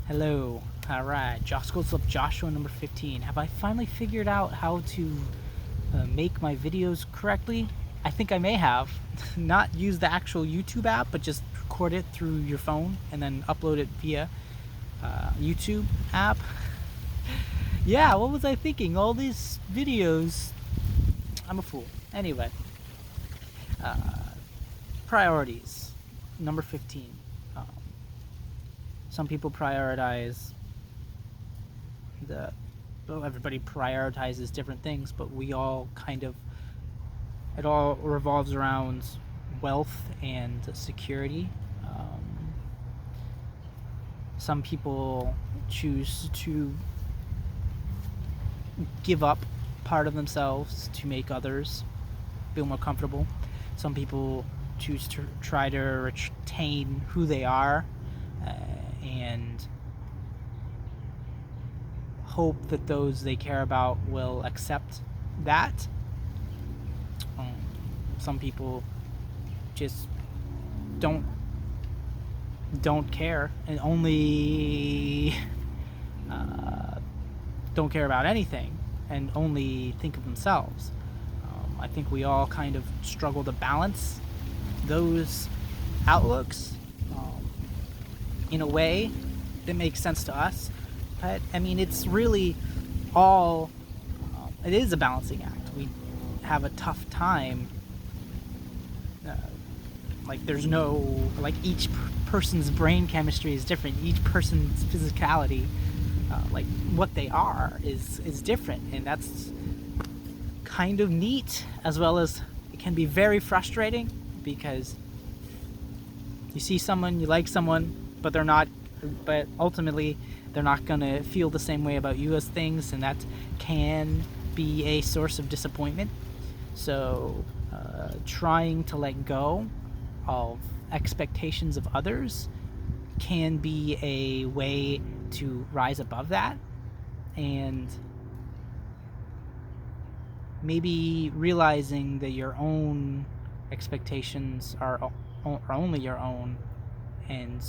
Hello. Alright, Joshicle's of Joshua number 15. Have I finally figured out how to make my videos correctly? I think I may have. Not use the actual YouTube app, but just record it through your phone and then upload it via YouTube app. Yeah, what was I thinking? All these videos. I'm a fool. Anyway. Priorities. Number 15. Some people prioritize everybody prioritizes different things, but we all it all revolves around wealth and security. Some people choose to give up part of themselves to make others feel more comfortable. Some people choose to try to retain who they are and hope that those they care about will accept that. Some people just don't care and only don't care about anything and only think of themselves. I think we all kind of struggle to balance those outlooks in a way that makes sense to us. But I mean, it's really all it is a balancing act. We have a tough time. There's no each person's brain chemistry is different. Each person's physicality, what they are, is different, and that's kind of neat, as well as it can be very frustrating because you see someone, you like someone, but ultimately they're not gonna feel the same way about you as things, and that can be a source of disappointment. So trying to let go of expectations of others can be a way to rise above that, and maybe realizing that your own expectations are only your own, and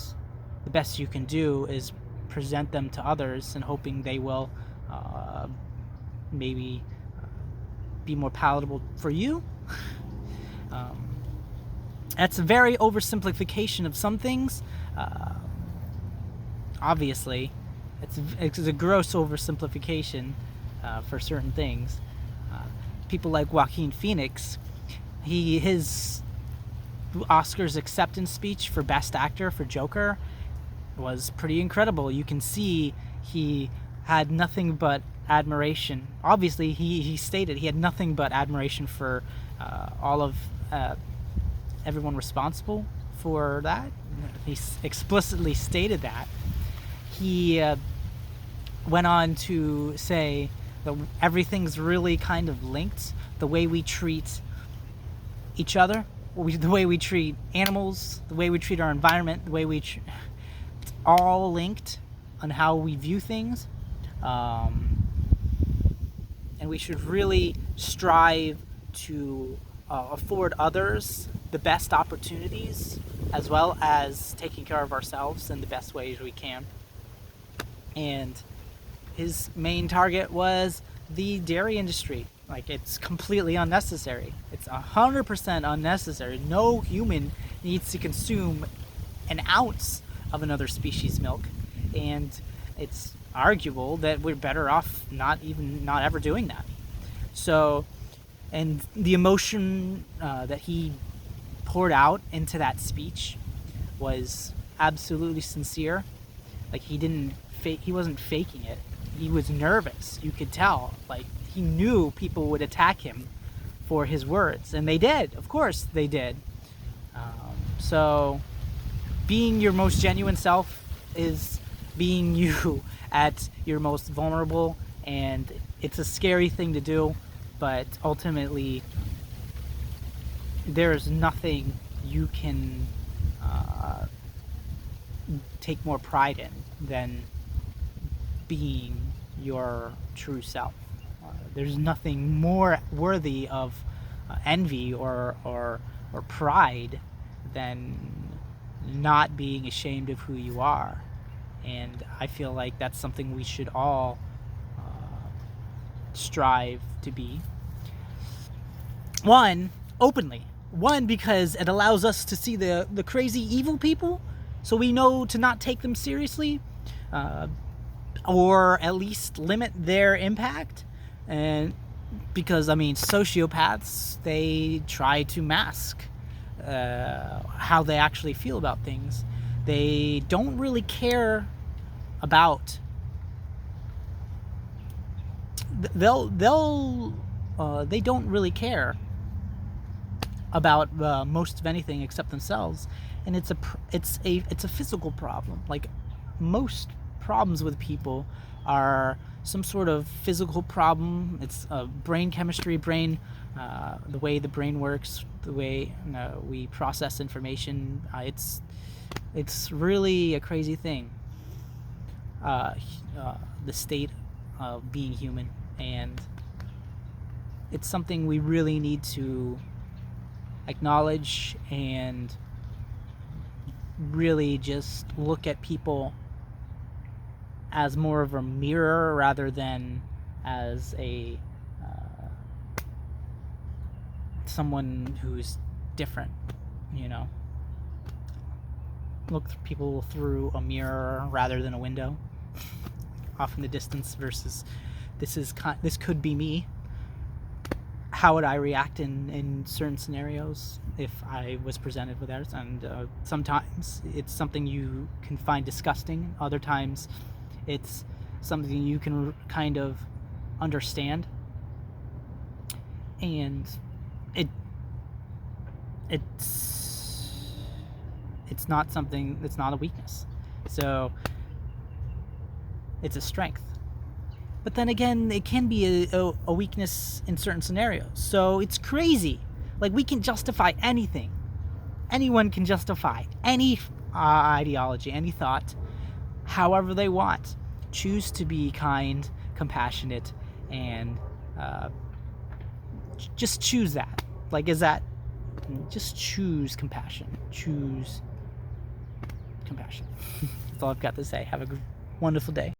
the best you can do is present them to others and hoping they will maybe be more palatable for you. That's a very oversimplification of some things. Obviously, it's a gross oversimplification for certain things. People like Joaquin Phoenix, his Oscars acceptance speech for Best Actor for Joker was pretty incredible. You can see he had nothing but admiration. Obviously, he stated he had nothing but admiration for all of everyone responsible for that. He explicitly stated that. He went on to say that everything's really kind of linked. The way we treat each other, the way we treat animals, the way we treat our environment, the way it's all linked on how we view things. And we should really strive to afford others the best opportunities, as well as taking care of ourselves in the best ways we can. And his main target was the dairy industry. It's completely unnecessary. It's 100% unnecessary. No human needs to consume an ounce of another species' milk, and it's arguable that we're better off not ever doing that. So, and the emotion that he poured out into that speech was absolutely sincere. He wasn't faking it. He was nervous. You could tell. He knew people would attack him for his words, and they did. Of course, they did. So, being your most genuine self is being you at your most vulnerable, and it's a scary thing to do, but ultimately there's nothing you can take more pride in than being your true self. There's nothing more worthy of envy or pride than not being ashamed of who you are. And I feel like that's something we should all strive to be. One, openly. One, because it allows us to see the crazy evil people, so we know to not take them seriously, or at least limit their impact. And because, I mean, sociopaths, they try to mask how they actually feel about things. They don't really care about... they don't really care about most of anything except themselves, and it's a physical problem. Like, most problems with people are some sort of physical problem. It's brain chemistry, the way the brain works, the way we process information. It's really a crazy thing. The state of being human, and it's something we really need to acknowledge and really just look at people as more of a mirror rather than as a someone who's different, you know. Look at people through a mirror rather than a window off in the distance versus this could be me. How would I react in certain scenarios if I was presented with that? And sometimes it's something you can find disgusting. Other times it's something you can kind of understand. And it's not something, it's not a weakness. So it's a strength. But then again, it can be a weakness in certain scenarios. So it's crazy. Like, we can justify anything. Anyone can justify any ideology, any thought, however they want. Choose to be kind, compassionate, and just choose that. Like, just choose compassion. Choose compassion. That's all I've got to say. Have a wonderful day.